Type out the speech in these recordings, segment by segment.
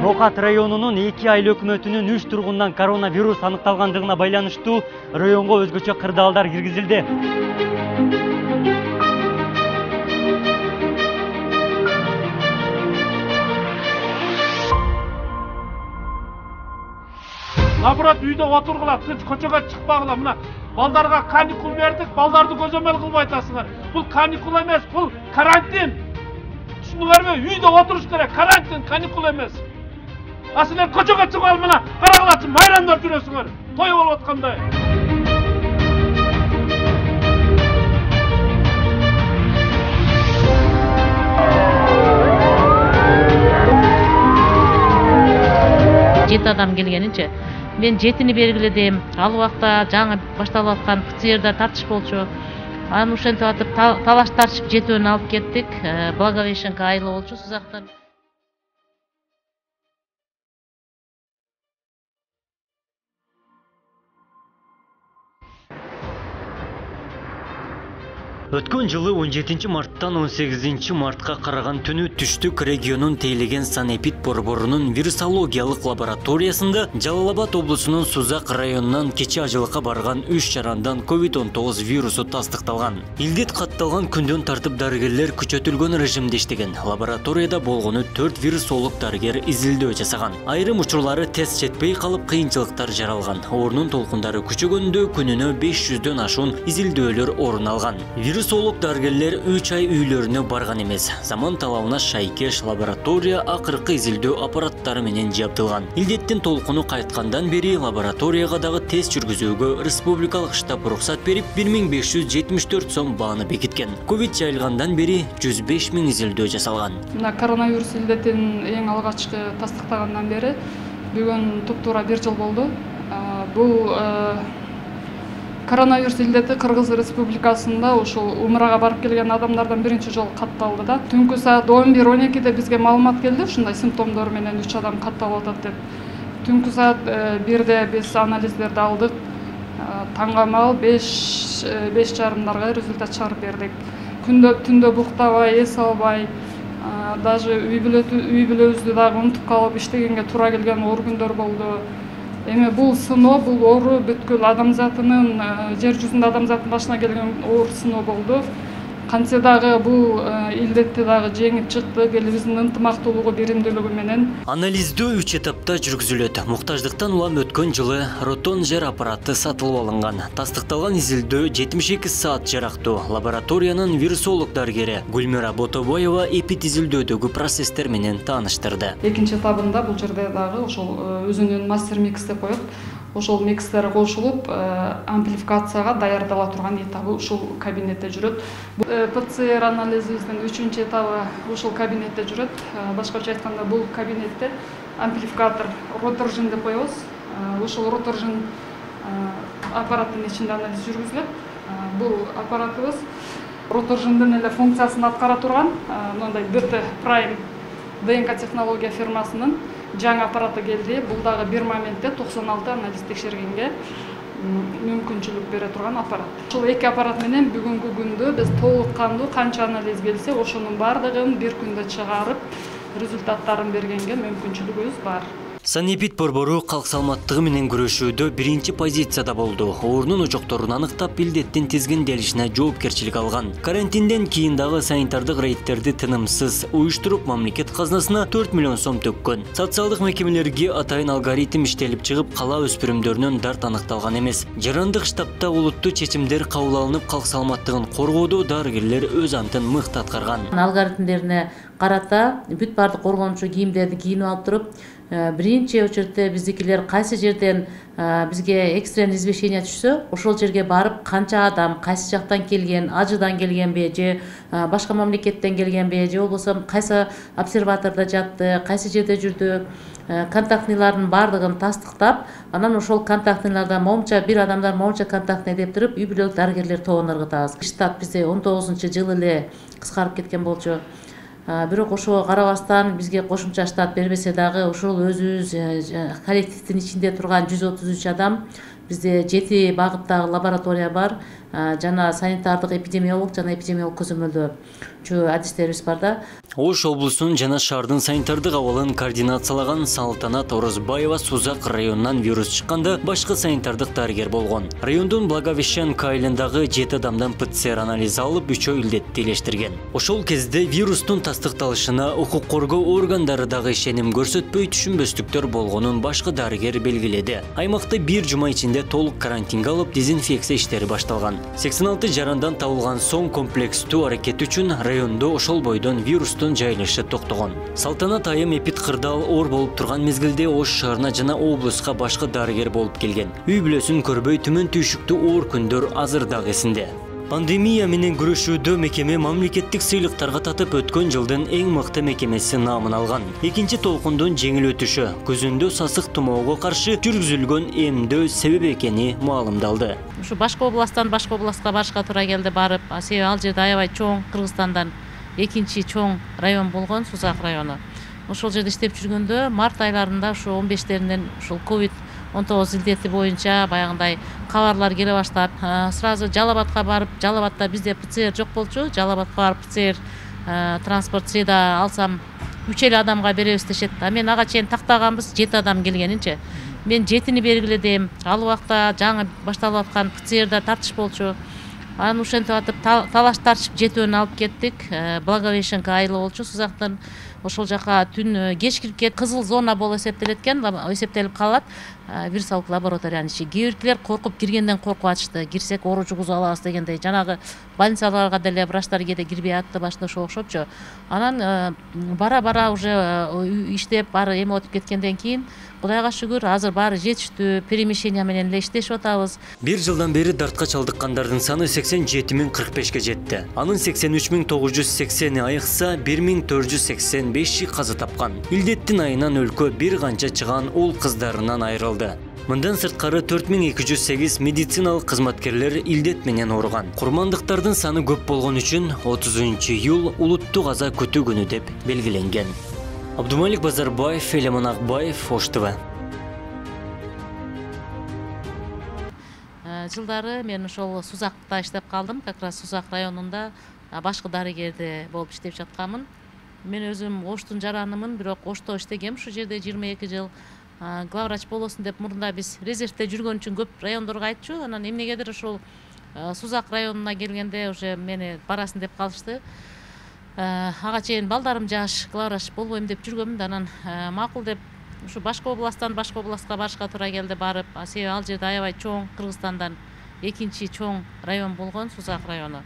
Ноокат районунун 2 айыл өкмөтүнүн 3 тургундан коронавирус аныкталгандыгына байланыштуу районго өзгөчө кырдаалдар киргизилди. Наоборот, үйдө отургула, көчөгө чыкпагыла. Мына балдарга каникул бердик, балдарды көзөмөл кылбай атасыңар. Бул каникул эмес, бул карантин. Түшүндүңөрбү? Үйдө отуруш керек, карантин, каникул эмес. Силер көчөгө чыгып алып мына карагылачы майрамдар жүрөсүңөр. Той болуп аткандай. Жети адам келгенинче мен жетини белгиледим. Ал убакта жаңы башталып аткан ПЦРда тартыш болчу. Аны ошентип атып талаш тартышып жетөөнү алып кеттик. Благовещенко айылы болчу Сузактан. Өткөн жылы 17 марттан 18 мартка караган түнү түштүк регионун тейлеген санэпид борборунун вирусологиялык лабораториясында Жалал Абад облусунун Сузак районунан кече ажылыкка барган 3 жарандан COVID-19 вирусу тастыкталган. Илдет катталган күндөн тартып дарыгерлер күчөтүлгөн режимде иштеген. Лабораторияда болгону 4 вирусолог дарыгер изилдөө жасаган. Айрым учурлары тест жетпей калып кыйынчылыктар жаралган. Оорунун толкундары күчөгөндө күнүнө 500дөн ашуун изилдөөлөр орун алган. Вирусолог дарыгерлер 3 ай үйлөрүнө барган эмес. Заман талабына шайкеш лаборатория акыркы изилдөө аппараттары менен жабдылган. Илдеттин толкуну кайткандан бери лабораторияга дагы тест жүргүзүүгө республикалык штаб уруксат берип 1574 сом бааны бекиткен. Ковид жайылгандан бери 105 000 изилдөө жасалган. Мына коронавирус илдетин эң алгачкы тастыктагандан бери бүгүн туптуура 1 жыл болду. Бул коронавирус илдети Кыргыз Республикасында ушул умрага барып келген адамдардан биринчи жолу катталды да. Түнкү саат 11:12 бизге маалымат келди, ушундай симптомдор менен 3 адам катталып атат деп. Түнкү саат 1-де биз анализдерди алдык. Таңгамал 5:30 результат чыгарып бердик. Түндө буктабай, эс албай, даже үй бүлөбүздү дагы унутуп калып иштегенге туура келген оор күндөр болду. Эми бул сыноо, бул оору бүткүл адамзатынын жер жүзүндө адамзаттын башына келген оор сыноо болду. Кантсе дагы бул илдетти дагы жеңип чыктык, элибиздин ынтымактуулугу, биримдүүлүгү менен. Анализдөө 3 этапта жүргүзүлөт. Муктаждыктан улам өткөн жылы ротон жер аппараты сатылып алынган. Тастыкталган изилдөө 72 саат жарактуу. Лабораториянын вирусолог дарыгери Гүлмира Ботобоева эпидизилдөөдөгү процесстер менен тааныштырды. Экинчи этабында бул жерде дагы ошол өзүнүн мастер микс деп коет. Ошол микстер кошулуп, амплификацияга даярдала турган этабы ушул кабинетте жүрөт. ПЦР анализибиздин 3-чү этабы ушул кабинетте жүрөт. Башкача айтканда бул кабинетте амплификатор, роторжин деп коебуз. Ушул роторжин аппараттын ичинде анализ жүргүзүлөт. Бул аппаратыбыз роторжиндин эле функциясын аткара турган, мындай ДТ Prime ДНК технология фирмасынын жаңы аппараты келди. Бул дагы бир моментте 96 анализ текшергенге мүмкүнчүлүк бере турган аппарат. Ушул эки аппарат менен бүгүнкү күндө биз толук кандуу канча анализ келсе, ошонун бардыгын бир күндө чыгарып, результаттарын бергенге мүмкүнчүлүгүбүз бар. Санэпид борбору калк саламаттыгы менен күрөшүүдө биринчи позицияда болду. Оорунун ожокторун аныктап, илдеттин тизгинделишине жоопкерчилик алган. Карантинден кийин дагы санитардык рейдтерди тынымсыз уюштуруп, мамлекет казынасына 4 миллион сом төккөн. Социалдык мекемелерге атайын алгоритм иштелип чыгып, кала өспүрүмдөрүнөн дарт аныкталган эмес. Жарандык штабта олуттуу чечимдер кабыл алынып, калк саламаттыгын коргоодо дарыгерлер өз антын мыкты аткарган. Алгоритмдерине карата бүт бардык коргонучу кийимдерди кийинип алып туруп, биринчи очередте биздикилер кайсы жерден бизге экстренный извещение түшсө, ошол жерге барып канча адам, кайсы жактан келген, ажыдан келгенби, же башка мамлекеттен келгенби, же болбосо кайсы обсерватордо жатты, кайсы жерде жүрдү, контактныйлардын бардыгын тастыктап, анан ошол контактныйлардан момча бир адамдар момча контактный деп туруп, үй бүлөлүк дарыгерлер тобуна ыргытабыз. Штат бизде 19-жылы эле кыскарып кеткен болчу. Бирок ошого карабастан бизге кошумча штат бербесе дагы ошол өзүбүз коллективдин ичинде турган 133 адам, бизде 7 багыттагы лаборатория бар. жана санитардык эпидемиолог жана эпидемиолог көзөмөлдөөчү адистерибиз бар да. Ош облусунун жана шаардын санитардык абалын координациялаган Салтанат Орозбаева Сузак районунан вирус чыкканда башкы санитардык дарыгер болгон. Райондун Благовещенка айылындагы 7 адамдан ПЦР анализ алып, 3 илдетти илештирген. Ошол кезде вирустун тастыкталышына укук коргоо органдары дагы ишеним көрсөтпөй түшүнбөстүктөр болгонун башкы дарыгер белгиледи. Аймакты 1 жума ичинде толук карантинге алып, дезинфекция иштери башталган. 86 жарандан табылган соң комплекстүү аракет үчүн райондо ошол бойдон вирустун жайылышы токтогон. Салтанат айым эпид кырдаал оор болуп турган мезгилде Ош шаарына жана облуска башкы дарыгер болуп келген. Үй бүлөсүн көрбөй түмөн түйшүктүү оор күндөр азыр дагы эсинде. Пандемия менен күрөшүүдө мекеме мамлекеттик сыйлыктарга татып өткөн жылдын эң мыкты мекемеси наамын алган. Экинчи толкундун жеңил өтүшү көзүндө сасык тумоого каршы жүргүзүлгөн эмдөө себеп экени маалымдалды. Ушу башка областтан башка областка барышка туура келди барып, себеби ал жерде аябай чоң Кыргызстандан экинчи чоң район болгон Сузак району. Ошол жерде иштеп жүргөндө март айларында ушу 15-теринен ушул COVID-19 илдети боюнча баягындай кабарлар келе баштап, сразу Жалал-Абадка барып, Жалал-Абадта бизде ПЦР жок болчу. Жалал-Абадка барып ПЦР транспорт среда алсам 3 адамга беребиз дешет. Мен ага чейин тактаганбыз 7 адам келгенинче. Мен 7-ни белгиледим. Ал убакта жаңы башталып аткан ПЦРда тартыш болчу. Аны ушентип атып талаш тартышып 7-өн алып кеттик. Благовещенка айылы болчу Сузактын. Ошол жака түн кеч кирип кетип, кызыл зона болуп эсептелип калат. Вирусалык лабораториянын ичи. Кээ биркилер коркуп киргенден коркуп атышты. Кирсек оору жугузуп алабыз дегендей. Жанагы больницаларга деле врачтар кээде кирбей атты, башында ошо окшопчу. Анан бара уже иштеп баары эме өтүп кеткенден кийин Кудайга шүгүр, азыр баары жетиштүү, перемещение менен эле иштешип атабыз. 1 жылдан бери дартка чалдыккандардын саны 87.045 жетти. Анын 83.980 айыкса, 1.485 каза тапкан. Илдеттин айынан өлкө бир канча чыган уул кыздарынан айрылды. Мындан сырткары 4208 медициналык кызматкерлер илдет менен ооруган. Курмандыктардын саны көп болгон үчүн 30-июль улуттук аза күтүү күнү деп белгиленген. Абдумалик Базарбаев, Элемон Акбаев, Ош ТВ. Жылдары мен ошол Сузакта иштеп калдым. Как раз Сузак районунда башкы дарыгерде болуп иштеп жатканмын. Мен өзүм Оштун жаранымын, бирок Ошто иштегем. Ушу жерде 22 жыл главврач болосун деп мурда биз резервде жүргөн үчүн көп райондорго айтчу. Анан эмнегедир ошол Сузак районуна келгенде уже мени барасың деп калышты. Ага чейин балдарым жаш, главврач болбойм деп жүргөмүн да, анан макул деп ушу башка областтан башка областка барышка туура келди барып, себеби ал жерде аябай чоң Кыргызстандан экинчи чоң район болгон Сузак району.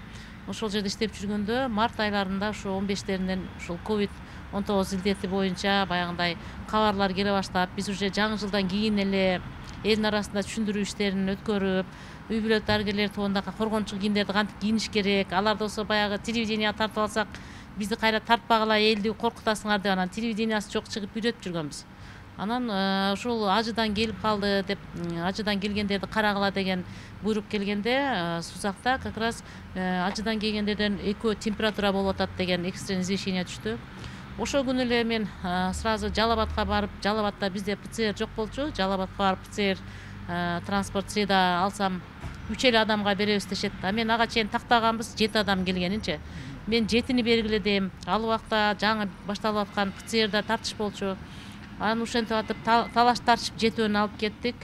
Ошол жерде иштеп жүргөндө март айларында ушу 15-теринен ушул COVID-19 илдети боюнча баягындай кабарлар келе баштап, биз уже жаңы жылдан кийин эле элдин арасында түшүндүрүү иштерин өткөрүп, үй бүлө дарыгерлер тобунда коргонучу кийимдерди кантип кийиниш керек, аларды болсо баягы телевидение тартып алсак, бизди кайра тартпагыла, элди коркутасыңар деп анан телевидениясы жок чыгып үйрөтүп жүргөнбүз. Анан ушул ажыдан келип калды деп, ажыдан келгендерди карагыла деген буйрук келгенде, Сузакта как раз ажыдан келгендерден экөө температура болуп атат деген экстренный извещение түштү. Ошол күнү эле мен сразу Жалал-Абадка барып, Жалал-Абадта бизде ПЦР жок болчу. Жалал-Абадка барып ПЦР транспорт среда алсам 3 адамга беребиз дешет. Мен ага чейин тактаганбыз 7 адам келгенинче. Мен 7-ни белгиледим. Ал убакта жаңы башталып аткан ПЦРда тартыш болчу. Аны ушентип атып талаш тартышып 7-өн алып кеттик.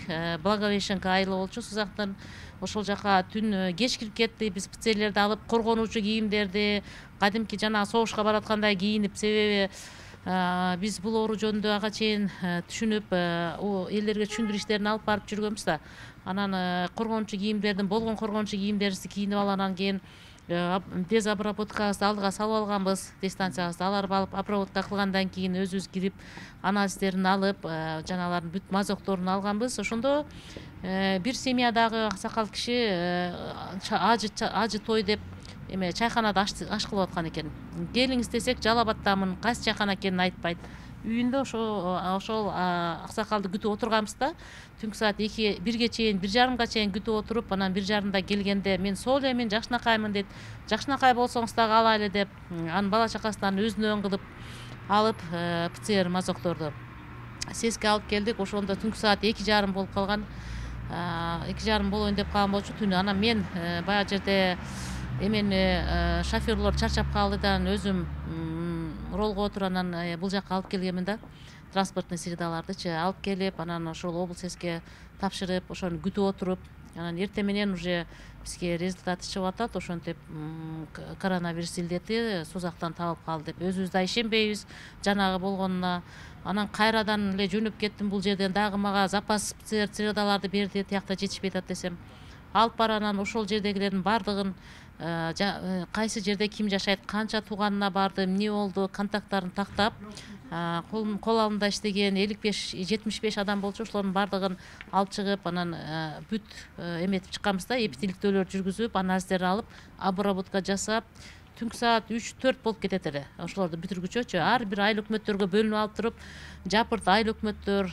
Благовещенка айылы болчу Сузактын. Ошол жака түн кеч кирип кетти. Биз ПЦРлерди алып, коргонуучу кийимдерди, кадимки жана согушка бараткандай кийинип, себеби биз бул оору жөнүндө ага чейин түшүнүп, элдерге түшүндүрүү иштерин алып барып жүргөнбүз да. Анан коргонуучу кийимдердин, болгон коргонуучу кийимдерибизди кийинип алгандан кийин без обработкабызды алдыга салып алганбыз, дистанциябызды алып обработка кылгандан кийин өзүбүз кирип анализдерин алып, жаналардын бүт мазокторун алганбыз. Ошондо бир семьядагы аксакал киши ажы той деп эме чайканада аш кылып аткан экен. Келиңиз десек, Жалал-Абадтамын, кайсы чайкана экенин айтпайт. Үйүндө ошол аксакалды күтүп отурганбыз да. Түнкү саат 1-ге чейин, 1:30га чейин күтүп отуруп, анан 1:30да келгенде мен сол эле мен жакшынакаймын дейт. Жакшынакай болсоңуз дагы алайлы деп, анын бала чакасынан өзүнөн кылып алып ПЦР мазокторду сеске алып келдик. Ошондо түнкү саат 2:30 болуп калган. 2,5 болоюн деп калган болчу түнү. Анан мен баягы жерде эмени шоферлор чарчап калдыдан өзүм ролго отуруп анан бул жакка алып келгенмин да. Транспортный средалардычы алып келип, анан ошол облус эске тапшырып, ошону күтүп отуруп, анан эртең менен уже бизге результаты чыгып атат. Ошентип коронавирус илдети Сузактан табылып калды деп өзүбүз да ишенбейбиз жанагы болгонуна. Анан кайрадан эле жөнөп кеттим бул жерден, дагы мага запас средаларды берди, тиякта жетишпей атат десем. Алып барып анан ошол жердегилердин бардыгын кайсы жерде ким жашайт, канча тууганына барды, эмне болду, контакттарын тактап, кол алдында иштеген 55-75 адам болчу, ошолордун бардыгын алып чыгып, анан бүт эметип чыкканбыз да, эпителиктөөлөрдү жүргүзүп, анализдерди алып, обработка жасап, түнкү саат 3-4 болуп кетет эле. Ошолорду бүтүргүчөчү ар бир айыл өкмөттөргө бөлүнүп алып туруп, жапырт айыл өкмөттөр,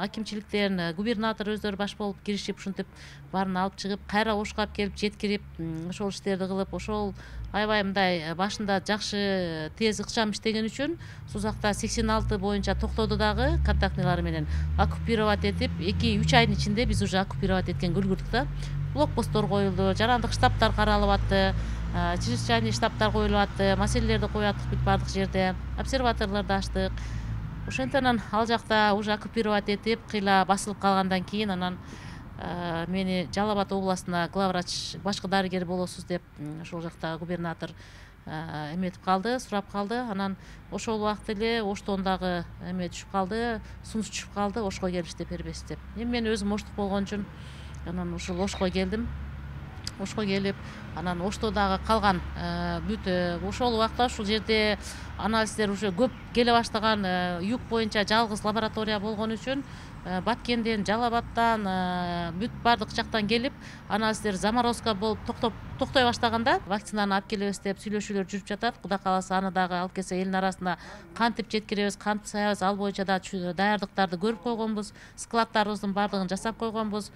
акимчиликтен, губернатор өздөрү баш болуп киришип, ушинтип баарын алып чыгып, кайра ошко алып келип жеткирип, ошол иштерди кылып, ошол аябай мындай башында жакшы тез ыкчам иштеген үчүн Сузакта 86 боюнча токтоду дагы контактныйлары менен оккупировать этип, 2-3 айдын ичинде биз уже оккупировать эткенге үлгүрдүк да. Блокпосттор коюлду, жарандык штабтар каралып атты, чрезвычайный штабтар коюлуп атты, маселелерди коюп аттык бүт баардык жерде, обсерваторлорду ачтык. Ошентип анан ал жакта уже оккупировать этип, кыйла басылып калгандан кийин анан мени Жалал Абад областына главврач башкы дарыгер болосуз деп ошол жакта губернатор эметип калды, сурап калды. Анан ошол убакыт эле Оштон дагы эме түшүп калды, сунуш түшүп калды, Ошко келиштеп бербес деп. Эми мен өзүм Оштук болгон үчүн анан ушул Ошко келдим. Ошко келип, анан Оштодагы калган бүт ошол убакта ушул жерде анализдер уже көп келе баштаган, юг боюнча жалгыз лаборатория болгон үчүн Баткенден, Жалал Абадтан, бүт баардык жактан келип, анализдер заморозка болуп токтой баштаганда вакцинаны алып келебиз деп сүйлөшүүлөр жүрүп жатат. Кудай кааласа аны дагы алып келсе элдин арасына кантип жеткиребиз, кантип саябыз, ал боюнча да даярдыктарды көрүп койгонбуз. Складтарыбыздын баардыгын жасап койгонбуз.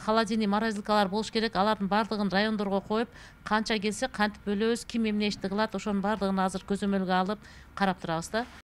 Холодильный морозилкалар болуш керек. Алардын баардыгын райондорго коюп, канча келсе кантип бөлөбүз, ким эмне ишти кылат, ошонун баардыгын азыр көзөмөлгө алып карап турабыз да.